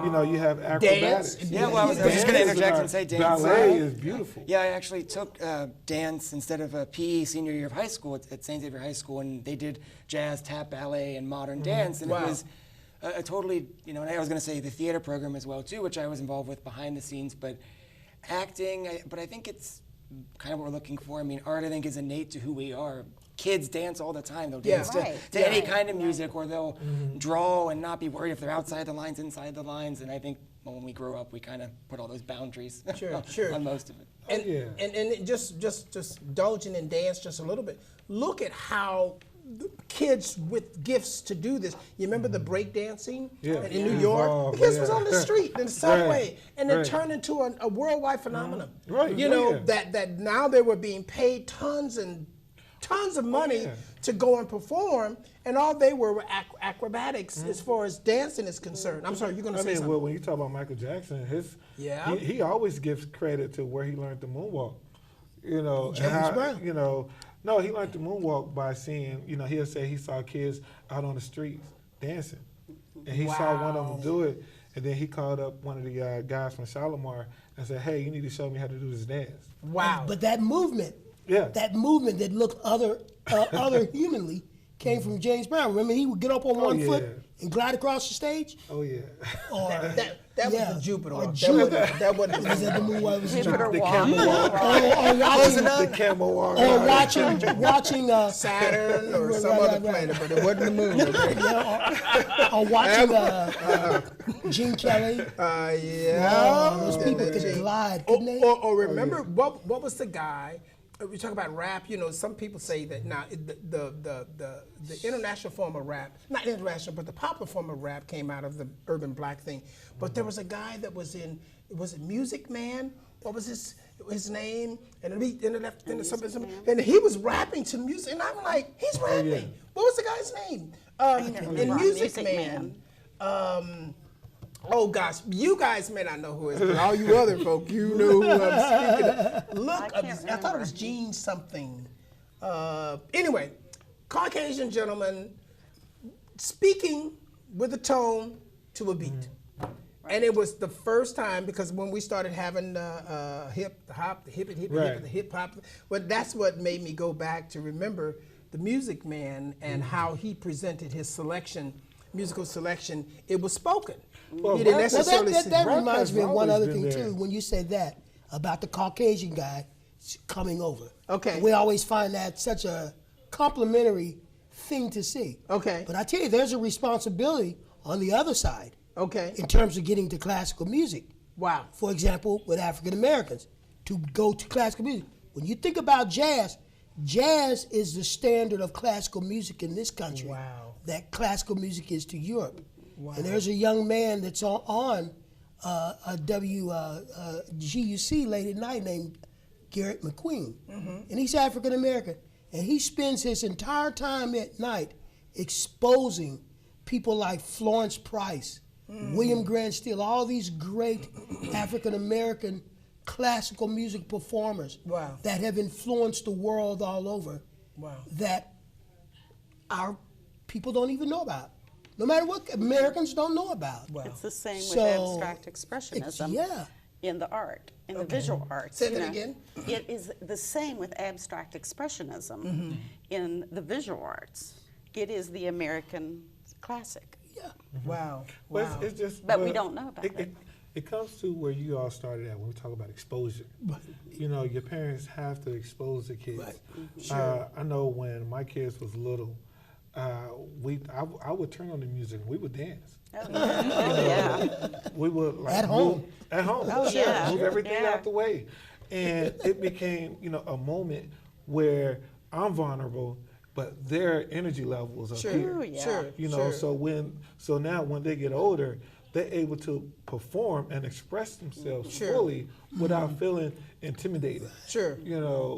you know, you have acrobatics. Dance. yeah, well, I was just going to interject and say dance. Ballet is beautiful. Yeah, I actually took dance instead of a PE senior year of high school at St. Xavier High School, and they did jazz, tap, ballet, and modern dance, and Wow. it was a totally, you know, and I was going to say the theater program as well too, which I was involved with behind the scenes, but acting, but I think it's kind of what we're looking for. I mean, art, I think, is innate to who we are. Kids dance all the time. They'll dance Right. to any kind of music, or they'll draw and not be worried if they're outside the lines, inside the lines. And I think when we grow up, we kind of put all those boundaries Sure. on most of it. And, yeah. and it just indulging in dance just a little bit. Look at how the kids with gifts to do this. You remember the break dancing Yeah. in New York? Evolved, The kids was yeah. on the street, in the subway, and it Right. turned into a worldwide phenomenon. Right, You know, yeah. that now they were being paid tons of money yeah. to go and perform, and all they were acrobatics as far as dancing is concerned. I'm sorry, you're going to I say mean, something. well, when you talk about Michael Jackson, Yeah. he always gives credit to where he learned the moonwalk. You know, and James how, Brown. you know, no, he learned the moonwalk by seeing, you know, he'll say he saw kids out on the streets dancing, and he saw one of them do it, and then he called up one of the guys from Shalimar and said, "Hey, you need to show me how to do this dance." Wow. But that movement Yeah. that looked other humanly, came from James Brown. Remember, he would get up on one yeah. foot and glide across the stage? Oh yeah. Or That yeah, was the Jupiter or walk. Jupiter. That wasn't Was that the movie? What was it? Jupiter The walk. camel walk. Or watching, The camel walk. or watching Saturn or Right, some right, other right. planet, but it wasn't the moon. Okay? yeah, or watching Gene Kelly. Yeah. Those people could glide, couldn't they? Or remember what was the guy? We talk about rap. You know, some people say that now the international form of rap, not international, but the popular form of rap came out of the urban black thing. But there was a guy that was in, was it Music Man? What was his name? And and he was rapping to music, and I'm like, he's rapping. yeah. What was the guy's name? In remember. Music Man. Oh gosh, you guys may not know who it is, but all you other folk, you know who I'm speaking of. Look, I can't I thought it was remember. Gene something. Anyway, Caucasian gentleman speaking with a tone to a beat. And it was the first time, because when we started having hip hop, the hip hop, but that's what made me go back to remember the Music Man and how he presented his selection, musical selection. It was spoken. Well, He didn't rap- necessarily that say- rap reminds has me of one always other been thing there. too. When you said that about the Caucasian guy coming over, Okay. we always find that such a complimentary thing to see. Okay. But I tell you, there's a responsibility on the other side Okay. in terms of getting to classical music. Wow. For example, with African Americans, to go to classical music. When you think about jazz, jazz is the standard of classical music in this country. Wow. That classical music is to Europe. Wow. And there's a young man that's on a GUC late at night named Garrett McQueen. And he's African American. And he spends his entire time at night exposing people like Florence Price, William Grant Still, all these great African American classical music performers Wow. that have influenced the world all over. Wow. That our people don't even know about. No matter what, Americans don't know about. Wow. It's the same with So, abstract expressionism yeah. in the art, in the visual arts. Say you that know. again. It is the same with abstract expressionism in the visual arts. It is the American classic. Yeah. Wow. But Wow. it's just. But we don't know about it. It comes to where you all started at when we talk about exposure. You know, your parents have to expose the kids. Right. I know when my kids was little, I would turn on the music and we would dance. Oh, yeah. We would like At home. At home. Oh, yeah. Move everything Yeah. out the way. And it became, a moment where I'm vulnerable, but their energy levels are Sure. here. Ooh, yeah. Sure. So now when they get older, they're able to perform and express themselves Sure. fully without feeling intimidated. Sure.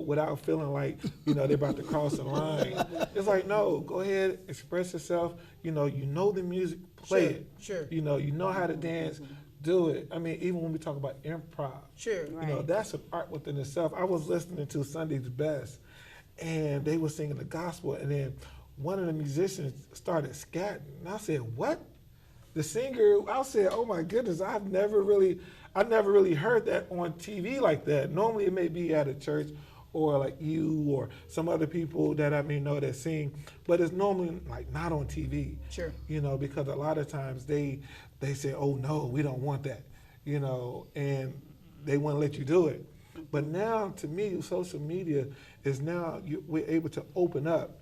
Without feeling like, they're about to cross the line. It's like, no, go ahead, express yourself. You know the music, play it. Sure. You know how to dance, do it. I mean, even when we talk about improv, Sure. Right. that's an art within itself. I was listening to Sunday's Best, and they were singing the gospel, and then one of the musicians started scatting, and I said, "What?" The singer, I said, "Oh my goodness, I never really heard that on TV like that. Normally, it may be at a church, or like you, or some other people that I may know that sing, but it's normally like not on TV. Sure. Because a lot of times they say, "Oh no, we don't want that," and they won't let you do it. But now, to me, social media is now we're able to open up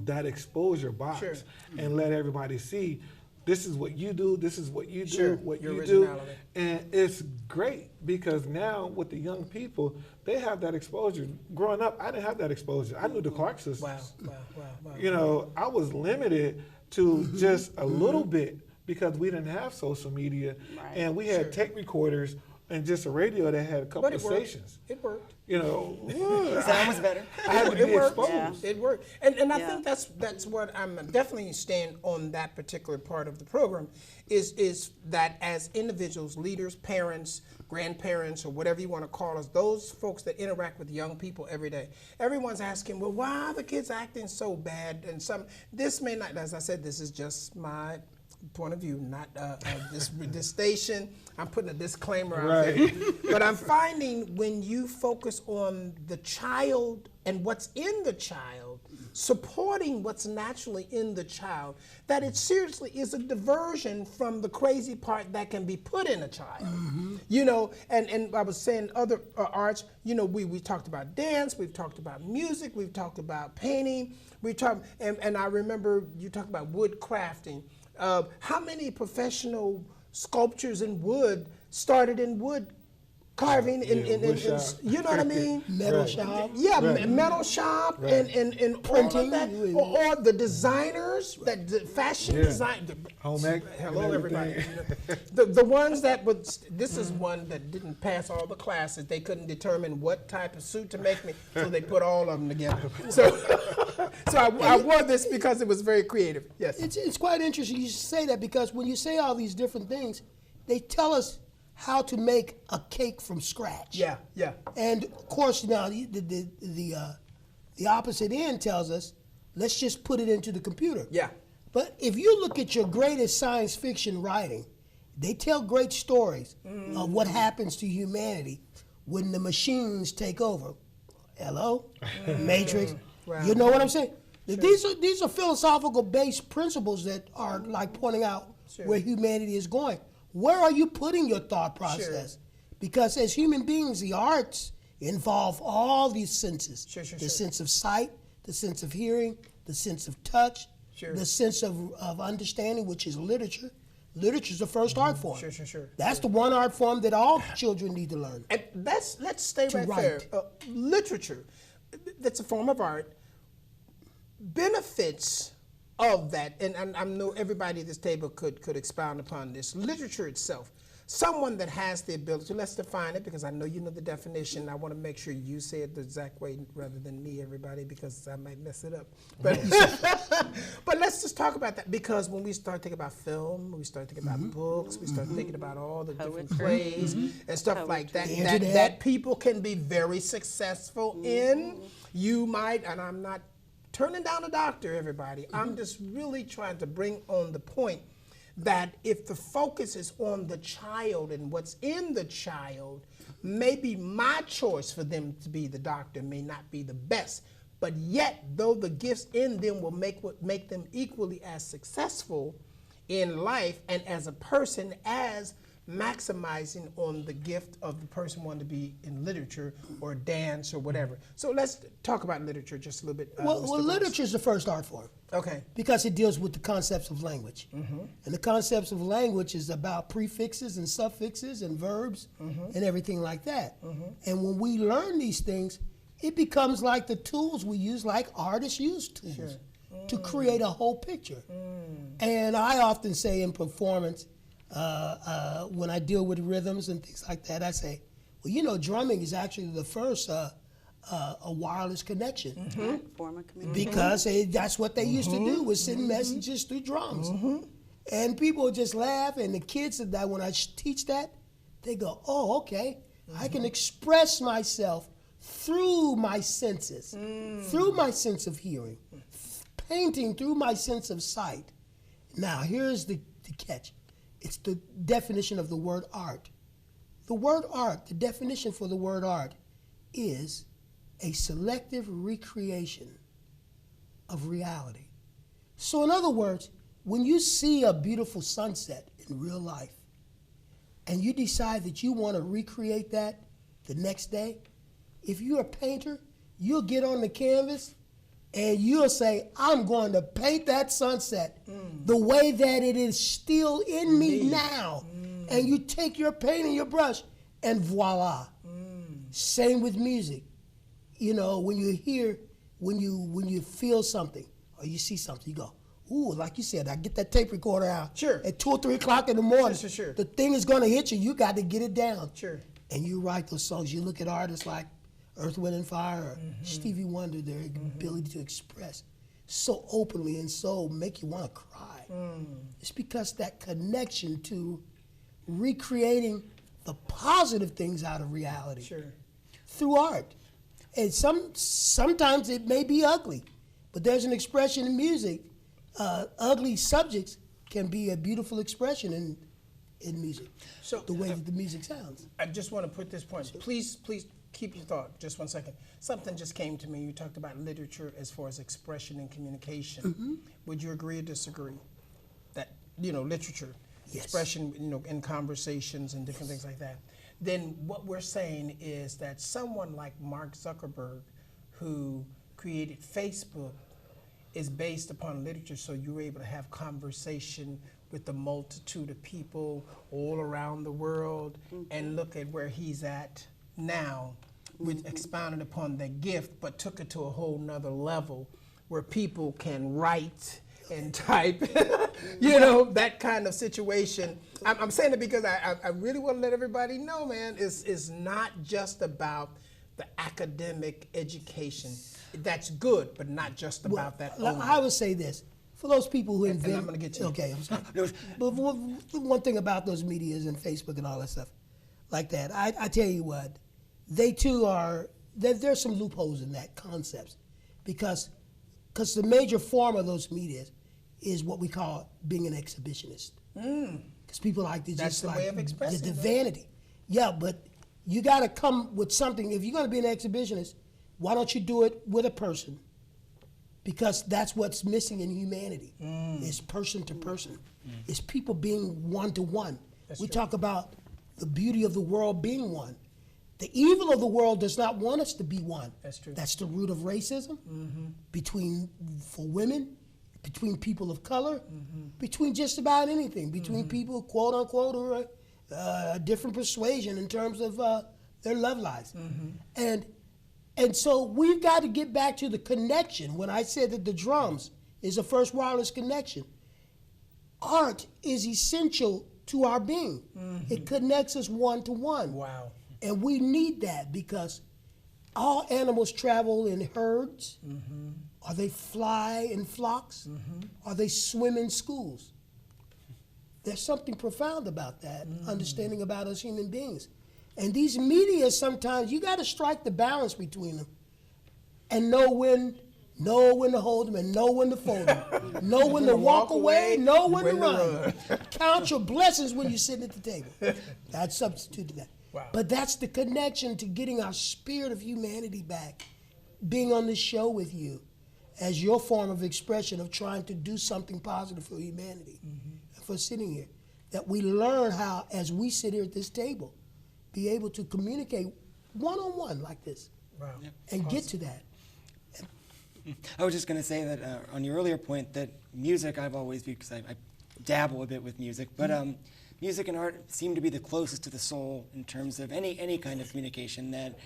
that exposure box Sure. and let everybody see. This is what you do. This is what you do. Sure, What your you do, originality. and it's great because now with the young people, they have that exposure. Growing up, I didn't have that exposure. I knew the Clark sisters. Wow. I was limited to just a little bit because we didn't have social media, Right. and we had Sure. tape recorders and just a radio that had a couple But of it worked. stations. It worked. Sound was better. I had to be It worked. exposed. It worked. And I Yeah. think that's what I'm definitely staying on that particular part of the program is that as individuals, leaders, parents, grandparents, or whatever you want to call us, those folks that interact with young people every day, everyone's asking, well, why are the kids acting so bad? And this may not, as I said, this is just my point of view, not this station. I'm putting a disclaimer out there. But I'm finding when you focus on the child and what's in the child, supporting what's naturally in the child, that it seriously is a diversion from the crazy part that can be put in a child. You know, and I was saying other arts, you know, we talked about dance, we've talked about music, we've talked about painting, we talked, and I remember you talked about wood crafting. How many professional sculptures in wood started in wood carving in you know what I mean? Metal shop. Yeah, metal shop and printing, or the designers that the fashion design. Home ec. Hello, everybody. the ones that would. This is one that didn't pass all the classes. They couldn't determine what type of suit to make me, so they put all of them together. So, I wore this because it was very creative. Yes, It's quite interesting you say that, because when you say all these different things, they tell us how to make a cake from scratch. yeah. And of course, now the opposite end tells us, let's just put it into the computer. Yeah. But if you look at your greatest science fiction writing, they tell great stories of what happens to humanity when the machines take over. Hello, Matrix. Wow. You know what I'm saying? Sure. These are philosophical based principles that are like pointing out where humanity is going. Where are you putting your thought process? Because as human beings, the arts involve all these senses. The sense of sight, the sense of hearing, the sense of touch, the sense of understanding, which is literature. Literature is the first art form. That's the one art form that all children need to learn. And let's stay right there. Literature, that's a form of art. Benefits of that, and I know everybody at this table could expound upon this. Literature itself, someone that has the ability, let's define it, because I know you know the definition. I want to make sure you say it the exact way rather than me, everybody, because I might mess it up. But but let's just talk about that, because when we start thinking about film, we start thinking about books, we start thinking about all the different plays and stuff like that, that people can be very successful in. You might, and I'm not turning down a doctor, everybody. I'm just really trying to bring on the point that if the focus is on the child and what's in the child, maybe my choice for them to be the doctor may not be the best, but yet, though the gifts in them will make them equally as successful in life and as a person as maximizing on the gift of the person wanting to be in literature or dance or whatever. So let's talk about literature just a little bit. Well, literature is the first art form. Okay. Because it deals with the concepts of language. And the concepts of language is about prefixes and suffixes and verbs and everything like that. And when we learn these things, it becomes like the tools we use, like artists use tools to create a whole picture. And I often say in performance, when I deal with rhythms and things like that, I say, well, you know, drumming is actually the first a wireless connection. Form of communication. Because that's what they used to do, was send messages through drums. And people just laugh, and the kids that when I teach that, they go, oh, okay, I can express myself through my senses, through my sense of hearing, painting through my sense of sight. Now, here's the catch. It's the definition of the word art. The word art, the definition for the word art is a selective recreation of reality. So in other words, when you see a beautiful sunset in real life and you decide that you want to recreate that the next day, if you're a painter, you'll get on the canvas and you'll say, I'm going to paint that sunset the way that it is still in me now. And you take your paint and your brush and voila. Same with music. You know, when you hear, when you feel something or you see something, you go, ooh, like you said, I get that tape recorder out. At 2 or 3 o'clock in the morning. The thing is going to hit you. You got to get it down. And you write those songs. You look at artists like Earth, Wind, and Fire, or Stevie Wonder, their ability to express so openly and so make you want to cry. It's because that connection to recreating the positive things out of reality through art. And sometimes it may be ugly, but there's an expression in music. Ugly subjects can be a beautiful expression in music. So the way that the music sounds. I just want to put this point. Please keep your thought just 1 second. Something just came to me. You talked about literature as far as expression and communication. Would you agree or disagree that, literature, Yes. expression, in conversations and different things like that? Then what we're saying is that someone like Mark Zuckerberg, who created Facebook, is based upon literature, so you're able to have conversation with the multitude of people all around the world and look at where he's at now, with expounded upon the gift, but took it to a whole nother level where people can write and type, that kind of situation. I'm saying it because I really want to let everybody know, man, it's not just about the academic education. That's good, but not just about that only. I would say this. For those people who invent... And I'm going to get to you. Okay, I'm sorry. But one thing about those medias and Facebook and all that stuff like that, I tell you what, they too are... There's some loopholes in that concept because the major form of those medias is what we call being an exhibitionist. Because people like to That's just the like... way of expressing the it. vanity. Yeah, but you got to come with something. If you're going to be an exhibitionist, why don't you do it with a person? Because that's what's missing in humanity. It's person to person. It's people being one to one. We talk about the beauty of the world being one. The evil of the world does not want us to be one. That's true. That's the root of racism for women, between people of color, between just about anything, between people, quote unquote, who are a different persuasion in terms of their love lives. And so we've got to get back to the connection. When I said that the drums is the first wireless connection, art is essential to our being. It connects us one to one. Wow. And we need that because all animals travel in herds, or they fly in flocks, or they swim in schools. There's something profound about that, understanding about us human beings. And these media, sometimes you got to strike the balance between them and know when to hold them and know when to fold them. Know when to walk away, know when to run. Count your blessings when you're sitting at the table. I'd substitute to that. Wow. But that's the connection to getting our spirit of humanity back. Being on this show with you as your form of expression of trying to do something positive for humanity. And for sitting here. That we learn how, as we sit here at this table, be able to communicate one-on-one like this. Wow. And get to that. I was just going to say that on your earlier point that music I've always viewed, because I dabble a bit with music, but music and art seem to be the closest to the soul in terms of any kind of communication that,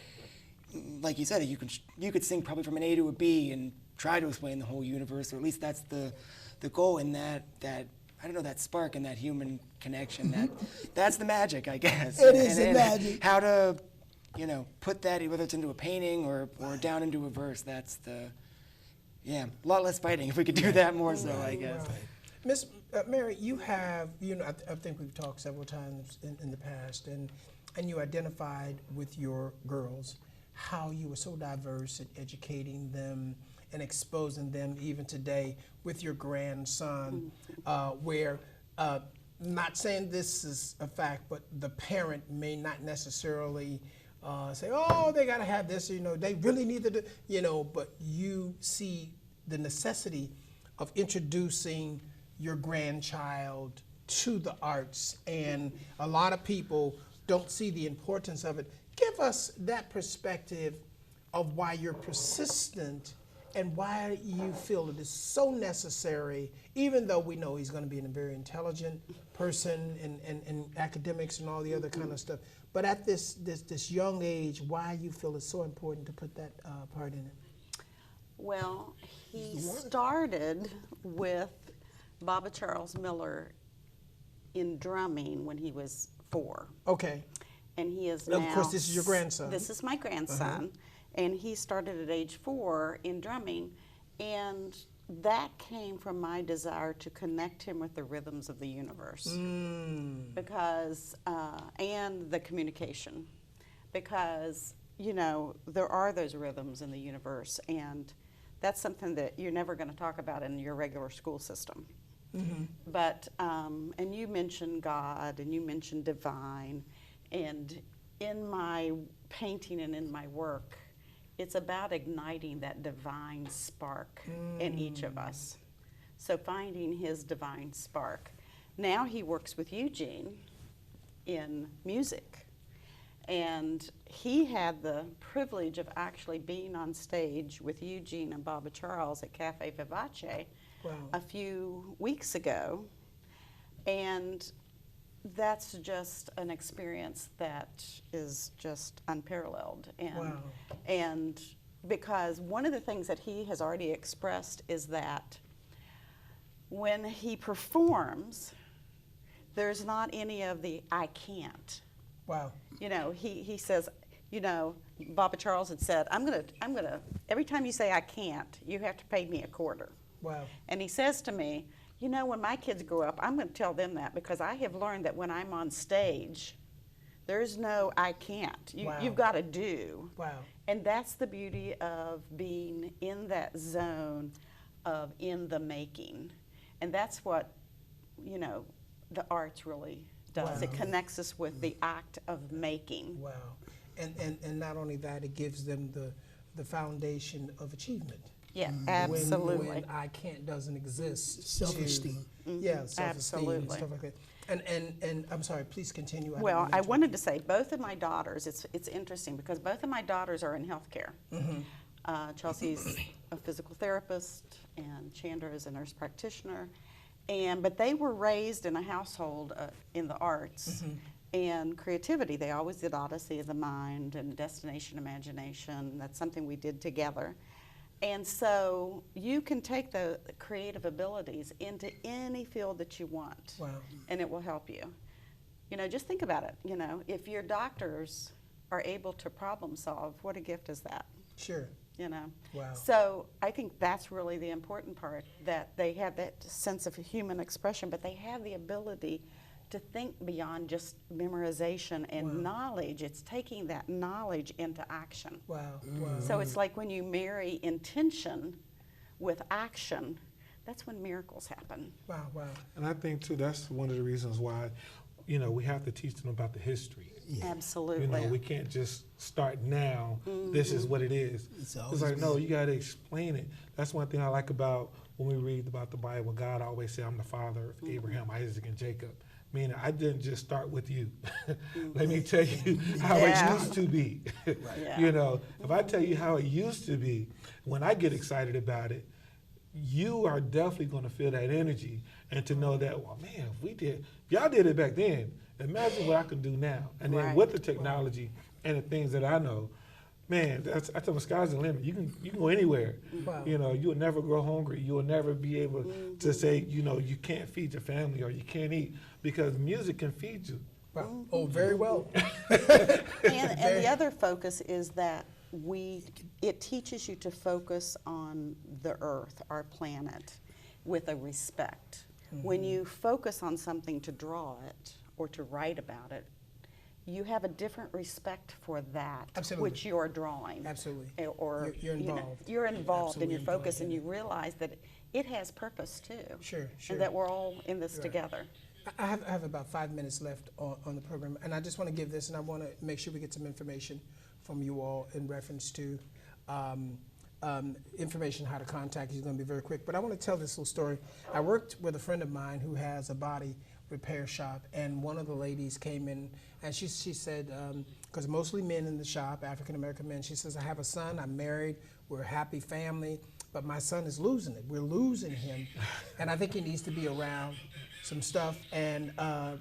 like you said, you could sing probably from an A to a B and try to explain the whole universe, or at least that's the goal in that I don't know, that spark and that human connection, that's the magic, I guess. It is the magic. How to, put that, whether it's into a painting or down into a verse, that's a lot less fighting if we could do that more so, I guess. Miss Mary, you have, I think we've talked several times in the past, and you identified with your girls how you were so diverse in educating them and exposing them even today with your grandson, where, not saying this is a fact, but the parent may not necessarily say, oh, they gotta have this, they really need to do, but you see the necessity of introducing your grandchild to the arts, and a lot of people don't see the importance of it. Give us that perspective of why you're persistent and why you feel it is so necessary, even though we know he's going to be a very intelligent person in academics and all the other kind of stuff. But at this young age, why you feel it's so important to put that part in it? Well, he started with Baba Charles Miller in drumming when he was 4. Okay. And he is Of now... course, this is your grandson. This is my grandson. And he started at age 4 in drumming. And that came from my desire to connect him with the rhythms of the universe. Because, and the communication. Because, there are those rhythms in the universe. And that's something that you're never going to talk about in your regular school system. But, and you mentioned God, and you mentioned divine, and in my painting and in my work, it's about igniting that divine spark in each of us. So finding his divine spark. Now he works with Eugene in music. And he had the privilege of actually being on stage with Eugene and Baba Charles at Cafe Vivace a few weeks ago. And that's just an experience that is just unparalleled. And because one of the things that he has already expressed is that when he performs, there's not any of the I can't. Wow. You know, he says, you know, Baba Charles had said, I'm gonna, every time you say I can't, you have to pay me a quarter. Wow. And he says to me, you know, when my kids grow up, I'm going to tell them that because I have learned that when I'm on stage, there's no I can't. You've got to do. Wow. And that's the beauty of being in that zone of in the making. And that's what, you know, the arts really does. It connects us with the act of making. Wow. And not only that, it gives them the foundation of achievement. Yeah, absolutely. When I can't doesn't exist. Self-esteem. Yeah, self-esteem Absolutely. and stuff like that. And I'm sorry, please continue. Well, I wanted to say both of my daughters, it's interesting because both of my daughters are in healthcare. Chelsea's a physical therapist and Chandra is a nurse practitioner. But they were raised in a household in the arts and creativity. They always did Odyssey of the Mind and Destination Imagination. That's something we did together. And so you can take the creative abilities into any field that you want, and it will help you. You know, just think about it. You know, if your doctors are able to problem solve, what a gift is that? Sure. You know? Wow. So I think that's really the important part, that they have that sense of human expression, but they have the ability to think beyond just memorization and knowledge. It's taking that knowledge into action. Wow. So it's like when you marry intention with action, that's when miracles happen. Wow. And I think too, that's one of the reasons why, you know, we have to teach them about the history. Absolutely. You know, we can't just start now, this is what it is. It's It's like, no, you got to explain it. That's one thing I like about when we read about the Bible. God always said, I'm the father of Abraham, Isaac, and Jacob. Meaning, I didn't just start with you. Let me tell you how it used to be. You know, if I tell you how it used to be, when I get excited about it, you are definitely going to feel that energy and to know that, well, man, if y'all did it back then, imagine what I can do now. And then with the technology and the things that I know, man, I tell them, sky's the limit. You can go anywhere. You know, you will never grow hungry. You will never be able to say, you know, you can't feed your family or you can't eat, because music can feed you. Wow. Oh, very well. And the other focus is that it teaches you to focus on the earth, our planet, with a respect. When you focus on something to draw it or to write about it, you have a different respect for that which you're drawing. Absolutely. Or you're involved. You know, you're involved in your Absolutely focus, and involved, you realize that it has purpose too. Sure. And that we're all in this together. I have about 5 minutes left on the program, and I just want to give this, and I want to make sure we get some information from you all in reference to information how to contact you. It's going to be very quick, but I want to tell this little story. I worked with a friend of mine who has a body repair shop, and one of the ladies came in, and she said, because mostly men in the shop, African American men, she says, I have a son, I'm married, we're a happy family, but my son is losing it. We're losing him, and I think he needs to be around some stuff. And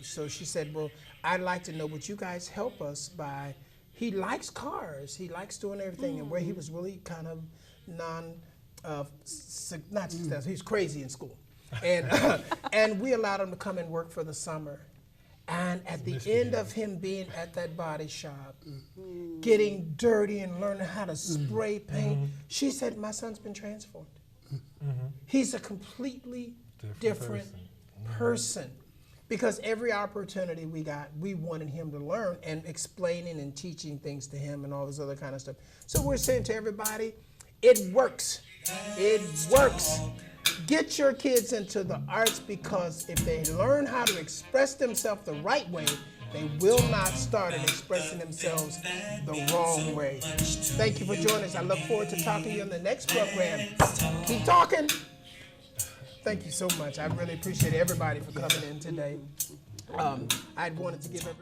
so she said, well, I'd like to know, would you guys help us by, he likes cars, he likes doing everything, and where he was really kind of not successful, he's crazy in school. And we allowed him to come and work for the summer. And at the end of him being at that body shop, getting dirty and learning how to spray paint, she said, my son's been transformed. He's a completely different person. Because every opportunity we got, we wanted him to learn, and explaining and teaching things to him and all this other kind of stuff. So we're saying to everybody, it works. It works. Get your kids into the arts, because if they learn how to express themselves the right way, They will not start expressing themselves the wrong way. Thank you for joining us. I look forward to talking to you on the next program. Keep talking. Thank you so much. I really appreciate everybody for coming in today. I wanted to give everybody